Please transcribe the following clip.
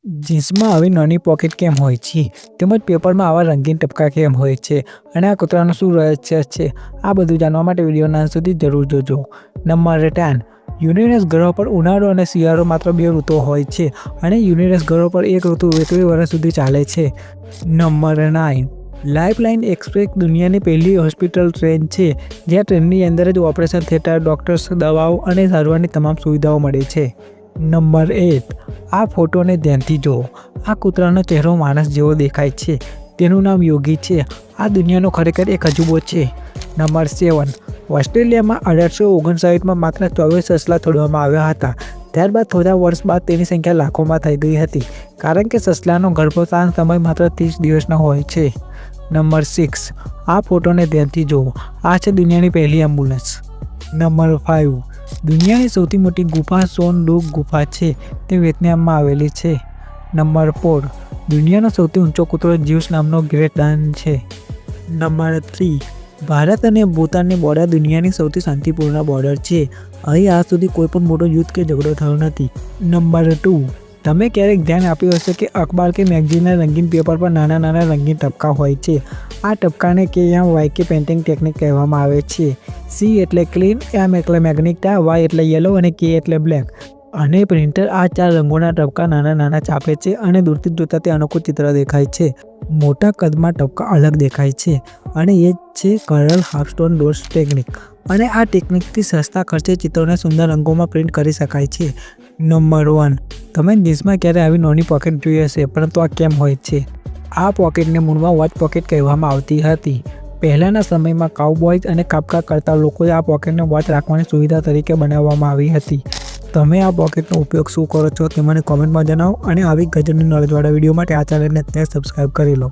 જીન્સમાં આવી નાની પોકેટ કેમ હોય છે? તેમજ પેપરમાં આવા રંગીન ટપકા કેમ હોય છે? અને આ કૂતરાનું શું રહસ્ય છે? આ બધું જાણવા માટે વિડીયોના અંત સુધી જરૂર જોજો. નંબર 10. યુરેનસ ગ્રહ પર ઉનાળો અને શિયાળો માત્ર 2 ઋતુઓ હોય છે અને યુરેનસ ગ્રહ પર એક ઋતુ 22 વર્ષ સુધી ચાલે છે. નંબર 9. લાઇફલાઇન એક્સપ્રેસ દુનિયાની પહેલી હોસ્પિટલ ટ્રેન છે જ્યાં ટ્રેનની અંદર જ ઓપરેશન થિયેટર, ડૉક્ટર્સ, દવાઓ અને સારવારની તમામ સુવિધાઓ મળે છે. નંબર 8. આ ફોટોને ધ્યાનથી જુઓ. આ કૂતરાનો ચહેરો માણસ જેવો દેખાય છે. તેનું નામ યોગી છે. આ દુનિયાનો ખરેખર એક અજુબો છે. નંબર 7. ઓસ્ટ્રેલિયામાં 1859માં માત્ર 24 સસલા છોડવામાં આવ્યા હતા. ત્યારબાદ થોડા વર્ષ બાદ તેની સંખ્યા લાખોમાં થઈ ગઈ હતી કારણ કે સસલાનો ગર્ભધારણ સમય માત્ર 30 દિવસનો હોય છે. નંબર 6. આ ફોટોને ધ્યાનથી જુઓ. આ છે દુનિયાની પહેલી એમ્બ્યુલન્સ. નંબર 5. દુનિયાની સૌથી મોટી ગુફા સોન ડુક ગુફા છે. તે વિયેતનામમાં આવેલી છે. નંબર 4. દુનિયાનો સૌથી ઊંચો કૂતરો ઝ્યુસ નામનો ગ્રેટ ડન છે. નંબર 3. ભારત અને ભૂતાનની બોર્ડર દુનિયાની સૌથી શાંતિપૂર્ણ બોર્ડર છે. અહીં આજ સુધી કોઈ પણ મોટો યુદ્ધ કે ઝઘડો થયો નથી. નંબર 2. તમે ક્યારેક ધ્યાન આપ્યું હશે કે અખબાર કે મેગઝીનના રંગીન પેપર પર નાના નાના રંગીન ટપકા હોય છે. આ ટપકાને KMYK પેઇન્ટિંગ ટેકનિક કહેવામાં આવે છે. C એટલે ક્લીન, M એટલે મેગ્નેટા, Y એટલે યલો અને K એટલે બ્લેક. અને પ્રિન્ટર આ 4 રંગોના ટપકા નાના નાના છાપે છે અને દૂરથી જોતા તે અનોખું ચિત્ર દેખાય છે. મોટા કદમાં ટપકા અલગ દેખાય છે અને એ જ છે કર્લ હાફસ્ટોન ડોટ્સ ટેકનિક. અને આ ટેકનિકથી સસ્તા ખર્ચે ચિત્રોને સુંદર રંગોમાં પ્રિન્ટ કરી શકાય છે. નંબર 1. તમે જીન્સમાં ક્યારે આવી નાની પોકેટ જોઈ હશે, પરંતુ આ કેમ હોય છે? આ પોકેટને મૂળમાં વોચ પોકેટ કહેવામાં આવતી હતી. પહેલાંના સમયમાં કાઉબોયઝ અને કાપકા કરતા લોકોએ આ પોકેટને વોચ રાખવાની સુવિધા તરીકે બનાવવામાં આવી હતી. તમે આ પોકેટનો ઉપયોગ શું કરો છો તે મને કોમેન્ટમાં જણાવો અને આવી ગજબની નોલેજવાળા વિડીયો માટે આ ચેનલને અત્યારે સબસ્ક્રાઈબ કરી લો.